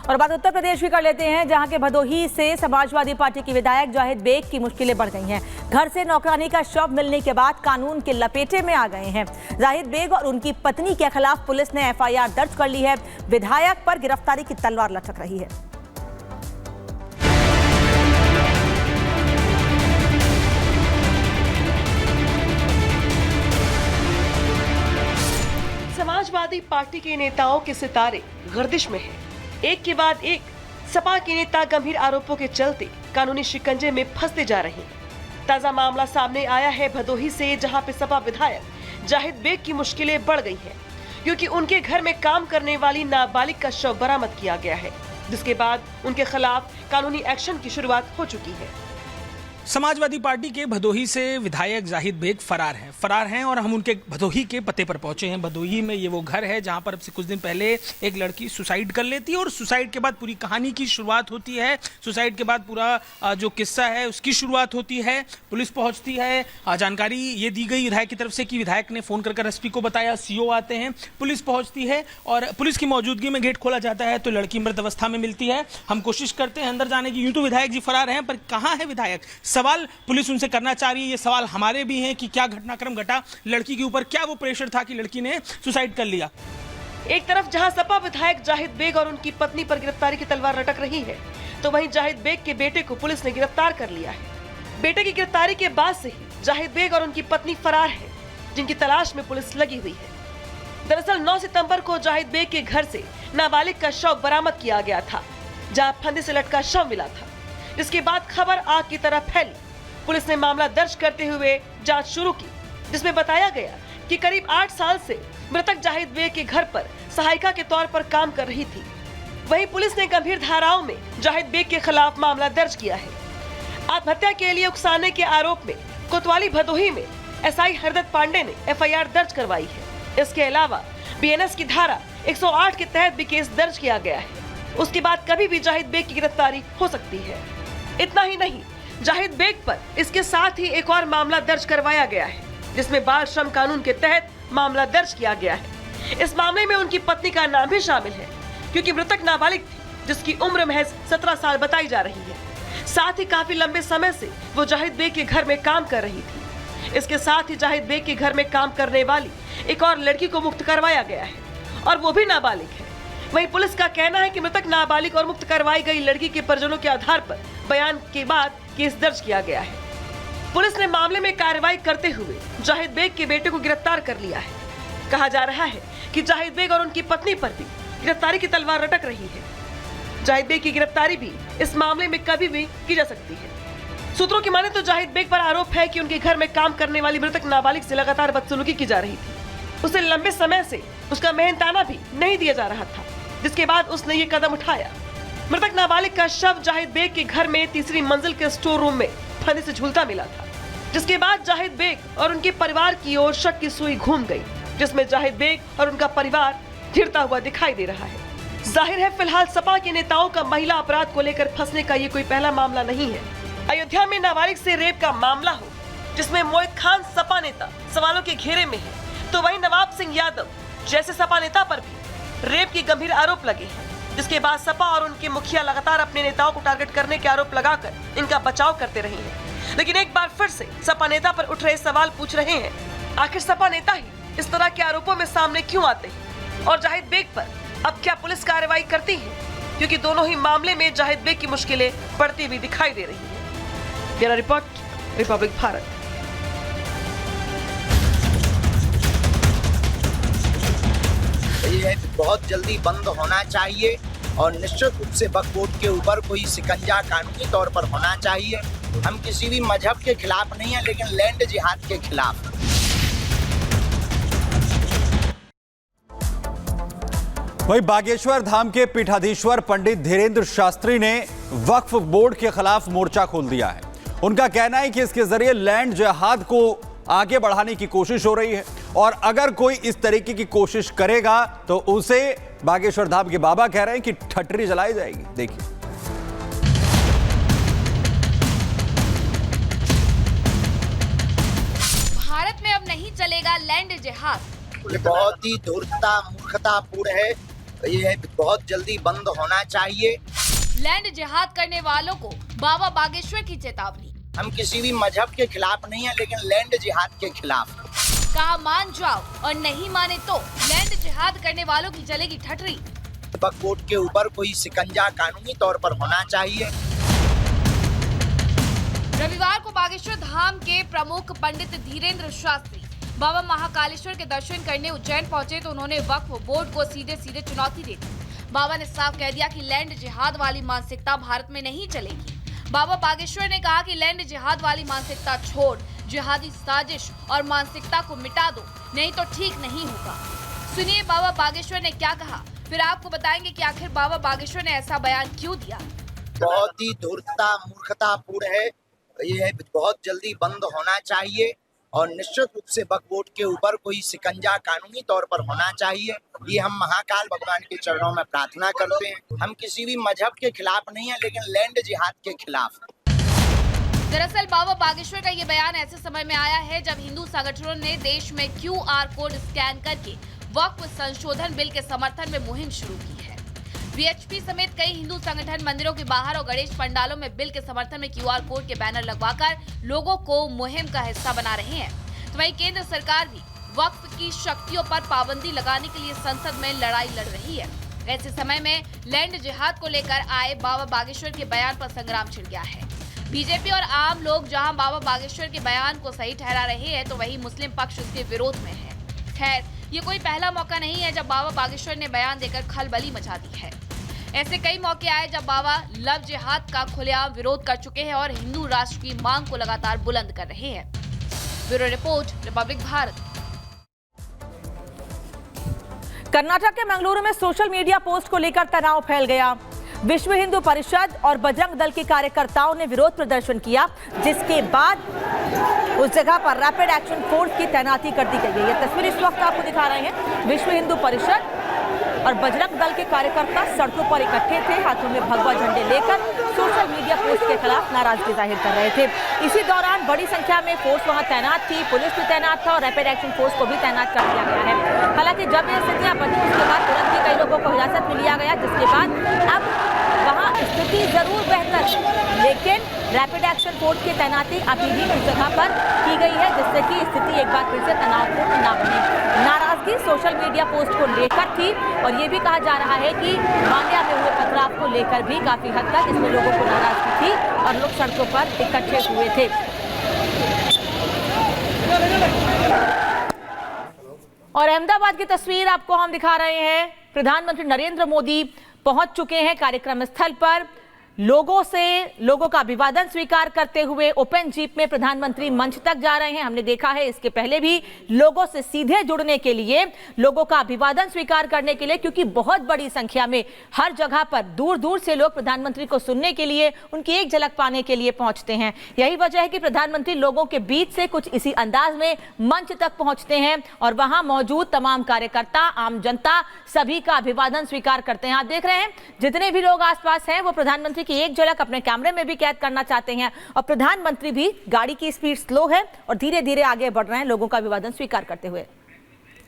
और बात उत्तर प्रदेश की कर लेते हैं, जहां के भदोही से समाजवादी पार्टी की विधायक जाहिद बेग की मुश्किलें बढ़ गई हैं। घर से नौकरानी का शव मिलने के बाद कानून के लपेटे में आ गए हैं। जाहिद बेग और उनकी पत्नी के खिलाफ पुलिस ने एफआईआर दर्ज कर ली है। विधायक पर गिरफ्तारी की तलवार लटक रही है। समाजवादी पार्टी के नेताओं के सितारे गर्दिश में हैं। एक के बाद एक सपा के नेता गंभीर आरोपों के चलते कानूनी शिकंजे में फंसते जा रहे हैं। ताजा मामला सामने आया है भदोही से, जहां पे सपा विधायक जाहिद बेग की मुश्किलें बढ़ गई हैं, क्योंकि उनके घर में काम करने वाली नाबालिग का शव बरामद किया गया है, जिसके बाद उनके खिलाफ कानूनी एक्शन की शुरुआत हो चुकी है। समाजवादी पार्टी के भदोही से विधायक जाहिद बेग फरार हैं और हम उनके भदोही के पते पर पहुंचे हैं। भदोही में ये वो घर है जहां पर अब से कुछ दिन पहले एक लड़की सुसाइड कर लेती है और सुसाइड के बाद पूरी कहानी की शुरुआत होती है। सुसाइड के बाद पूरा जो किस्सा है उसकी शुरुआत होती है। पुलिस पहुंचती है, जानकारी ये दी गई विधायक की तरफ से कि विधायक ने फोन कर एसपी को बताया, सीओ आते हैं, पुलिस पहुंचती है और पुलिस की मौजूदगी में गेट खोला जाता है तो लड़की मृत अवस्था में मिलती है। हम कोशिश करते हैं अंदर जाने की। यूं तो विधायक जी फरार हैं, पर कहाँ है विधायक? सवाल पुलिस उनसे करना चाह रही है। ये सवाल हमारे भी हैं कि क्या घटनाक्रम घटा लड़की के ऊपर, क्या वो प्रेशर था कि लड़की ने सुसाइड कर लिया। एक तरफ जहां सपा विधायक जाहिद बेग और उनकी पत्नी पर गिरफ्तारी की तलवार लटक रही है, तो वहीं जाहिद बेग के बेटे को पुलिस ने गिरफ्तार कर लिया है। बेटे की गिरफ्तारी के बाद से ही जाहिद बेग और उनकी पत्नी फरार है, जिनकी तलाश में पुलिस लगी हुई है। दरअसल 9 सितंबर को जाहिद बेग के घर से नाबालिग का शव बरामद किया गया था, जहां फंदे से लटका शव मिला था। इसके बाद खबर आग की तरह फैली। पुलिस ने मामला दर्ज करते हुए जांच शुरू की, जिसमें बताया गया कि करीब 8 साल से मृतक जाहिद बेग के घर पर सहायिका के तौर पर काम कर रही थी। वहीं पुलिस ने गंभीर धाराओं में जाहिद बेग के खिलाफ मामला दर्ज किया है। आत्महत्या के लिए उकसाने के आरोप में कोतवाली भदोही में एसआई हरदत्त पांडे ने एफआईआर दर्ज करवाई है। इसके अलावा बीएनएस की धारा 108 के तहत भी केस दर्ज किया गया है। उसके बाद कभी भी जाहिद बेग की गिरफ्तारी हो सकती है। इतना ही नहीं, जाहिद बेग पर इसके साथ ही एक और मामला दर्ज करवाया गया है, जिसमें बाल श्रम कानून के तहत मामला दर्ज किया गया है। इस मामले में उनकी पत्नी का नाम भी शामिल है, क्योंकि मृतक नाबालिग थी, जिसकी उम्र महज 17 साल बताई जा रही है। साथ ही काफी लंबे समय से वो जाहिद बेग के घर में काम कर रही थी। इसके साथ ही जाहिद बेग के घर में काम करने वाली एक और लड़की को मुक्त करवाया गया है, और वो भी नाबालिग है। वहीं पुलिस का कहना है कि मृतक नाबालिग और मुक्त करवाई गई लड़की के परिजनों के आधार पर बयान के बाद केस दर्ज किया गया है। पुलिस ने मामले में कार्रवाई करते हुए जाहिद बेग के बेटे को गिरफ्तार कर लिया है। कहा जा रहा है कि जाहिद बेग और उनकी पत्नी पर भी गिरफ्तारी की तलवार लटक रही है। जाहिद बेग की गिरफ्तारी भी इस मामले में कभी भी की जा सकती है। सूत्रों की माने तो जाहिद बेग पर आरोप है कि उनके घर में काम करने वाली मृतक नाबालिग से लगातार बदसलूकी की जा रही थी। उसे लंबे समय से उसका मेहनताना भी नहीं दिया जा रहा था, जिसके बाद उसने ये कदम उठाया। मृतक नाबालिग का शव जाहिद बेग के घर में तीसरी मंजिल के स्टोर रूम में फंदे से झूलता मिला था, जिसके बाद जाहिद बेग और उनके परिवार की ओर शक की सुई घूम गई, जिसमें जाहिद बेग और उनका परिवार घिरता हुआ दिखाई दे रहा है। जाहिर है फिलहाल सपा के नेताओं का महिला अपराध को लेकर फंसने का ये कोई पहला मामला नहीं है। अयोध्या में नाबालिग से रेप का मामला हो, जिसमें मोहित खान सपा नेता सवालों के घेरे में है, तो वहीं नवाब सिंह यादव जैसे सपा नेता पर भी रेप के गंभीर आरोप लगे हैं, जिसके बाद सपा और उनके मुखिया लगातार अपने नेताओं को टारगेट करने के आरोप लगाकर इनका बचाव करते रहे हैं। लेकिन एक बार फिर से सपा नेता पर उठ रहे सवाल पूछ रहे हैं, आखिर सपा नेता ही इस तरह के आरोपों में सामने क्यों आते हैं, और जाहिद बेग पर अब क्या पुलिस कार्रवाई करती है, क्योंकि दोनों ही मामले में जाहिद बेग की मुश्किलें बढ़ती हुई दिखाई दे रही है। Bureau report, Republic Bharat. ये बहुत जल्दी बंद होना चाहिए और निश्चित रूप से वक्फ बोर्ड के ऊपर कोई शिकंजा कानूनी तौर पर होना चाहिए। हम किसी भी मजहब के खिलाफ नहीं है, लेकिन लैंड जिहाद के खिलाफ। वहीं बागेश्वर धाम के पीठाधीश्वर पंडित धीरेन्द्र शास्त्री ने वक्फ बोर्ड के खिलाफ मोर्चा खोल दिया है। उनका कहना है कि इसके जरिए लैंड जिहाद को आगे बढ़ाने की कोशिश हो रही है, और अगर कोई इस तरीके की कोशिश करेगा तो उसे बागेश्वर धाम के बाबा कह रहे हैं कि ठटरी जलाई जाएगी। देखिए, भारत में अब नहीं चलेगा लैंड जिहाद। बहुत ही धूर्तता मूर्खतापूर्ण है ये बहुत जल्दी बंद होना चाहिए। लैंड जिहाद करने वालों को बाबा बागेश्वर की चेतावनी। हम किसी भी मजहब के खिलाफ नहीं है, लेकिन लैंड जिहाद के खिलाफ। कहा मान जाओ और नहीं माने तो लैंड जिहाद करने वालों की चलेगी ठटरी। वक्फ बोर्ड के ऊपर कोई शिकंजा कानूनी तौर पर होना चाहिए। रविवार को बागेश्वर धाम के प्रमुख पंडित धीरेन्द्र शास्त्री बाबा महाकालेश्वर के दर्शन करने उज्जैन पहुंचे तो उन्होंने वक्फ बोर्ड को सीधे सीधे चुनौती दे दी। बाबा ने साफ कह दिया कि लैंड जिहाद वाली मानसिकता भारत में नहीं चलेगी। बाबा बागेश्वर ने कहा कि लैंड जिहाद वाली मानसिकता छोड़ जिहादी साजिश और मानसिकता को मिटा दो, नहीं तो ठीक नहीं होगा। सुनिए बाबा बागेश्वर ने क्या कहा, फिर आपको बताएंगे कि आखिर बाबा बागेश्वर ने ऐसा बयान क्यों दिया। बहुत ही धूर्तता मूर्खतापूर्ण है। ये बहुत जल्दी बंद होना चाहिए और निश्चित रूप से वक्फ बोर्ड के ऊपर कोई शिकंजा कानूनी तौर पर होना चाहिए। ये हम महाकाल भगवान के चरणों में प्रार्थना करते हैं। हम किसी भी मजहब के खिलाफ नहीं है, लेकिन लैंड जिहाद के खिलाफ। दरअसल बाबा बागेश्वर का ये बयान ऐसे समय में आया है जब हिंदू संगठनों ने देश में QR कोड स्कैन करके वक्फ संशोधन बिल के समर्थन में मुहिम शुरू की है। VHP समेत कई हिंदू संगठन मंदिरों के बाहर और गणेश पंडालों में बिल के समर्थन में QR कोड के बैनर लगवाकर लोगों को मुहिम का हिस्सा बना रहे हैं। तो वहीं केंद्र सरकार भी वक्फ की शक्तियों पर पाबंदी लगाने के लिए संसद में लड़ाई लड़ रही है। ऐसे समय में लैंड जिहाद को लेकर आए बाबा बागेश्वर के बयान पर संग्राम छिड़ गया है। बीजेपी और आम लोग जहां बाबा बागेश्वर के बयान को सही ठहरा रहे हैं तो वहीं मुस्लिम पक्ष उसके विरोध में है। खैर, ये कोई पहला मौका नहीं है जब बाबा बागेश्वर ने बयान देकर खलबली मचा दी है। ऐसे कई मौके आए जब बाबा लव जिहाद का खुलेआम विरोध कर चुके हैं और हिंदू राष्ट्र की मांग को लगातार बुलंद कर रहे हैं। Bureau report, Republic Bharat. Karnataka के मंगलुरु में सोशल मीडिया पोस्ट को लेकर तनाव फैल गया। विश्व हिंदू परिषद और बजरंग दल के कार्यकर्ताओं ने विरोध प्रदर्शन किया, जिसके बाद उस जगह पर रैपिड एक्शन फोर्स की तैनाती कर दी गई है। ये तस्वीर इस वक्त आपको दिखा रहे हैं। विश्व हिंदू परिषद और बजरंग दल के कार्यकर्ता सड़कों पर इकट्ठे थे, हाथों में भगवा झंडे लेकर सोशल मीडिया पोस्ट के खिलाफ नाराजगी जाहिर कर रहे थे। इसी दौरान बड़ी संख्या में फोर्स वहां तैनात थी, पुलिस भी तैनात था और रैपिड एक्शन फोर्स को भी तैनात कर दिया गया है। हालांकि जब ये स्थितियां बनी उसके बाद तुरंत ही कई लोगों को हिरासत में लिया गया, जिसके बाद अब वहां स्थिति जरूर बेहतर है, लेकिन रैपिड एक्शन फोर्स की तैनाती अभी भी उस जगह पर की गई है, जिससे कि स्थिति एक बार फिर से तनावपूर्ण न बने। नाराजगी सोशल मीडिया पोस्ट को लेकर थी और ये भी कहा जा रहा है कि मांड्या में हुए पथराव को लेकर भी काफी हद तक इसमें लोगों को नाराजगी थी और लोग सड़कों पर इकट्ठे हुए थे। और अहमदाबाद की तस्वीर आपको हम दिखा रहे हैं। प्रधानमंत्री नरेंद्र मोदी पहुंच चुके हैं कार्यक्रम स्थल पर। लोगों का अभिवादन स्वीकार करते हुए ओपन जीप में प्रधानमंत्री मंच तक जा रहे हैं। हमने देखा है इसके पहले भी लोगों से सीधे जुड़ने के लिए, लोगों का अभिवादन स्वीकार करने के लिए, क्योंकि बहुत बड़ी संख्या में हर जगह पर दूर दूर से लोग प्रधानमंत्री को सुनने के लिए, उनकी एक झलक पाने के लिए पहुंचते हैं। यही वजह है कि प्रधानमंत्री लोगों के बीच से कुछ इसी अंदाज में मंच तक पहुंचते हैं और वहां मौजूद तमाम कार्यकर्ता, आम जनता सभी का अभिवादन स्वीकार करते हैं। आप देख रहे हैं जितने भी लोग आसपास हैं वो प्रधानमंत्री की एक झलक अपने कैमरे में भी कैद करना चाहते हैं और प्रधानमंत्री भी गाड़ी की स्पीड स्लो है और धीरे धीरे आगे बढ़ रहे हैं लोगों का अभिवादन स्वीकार करते हुए।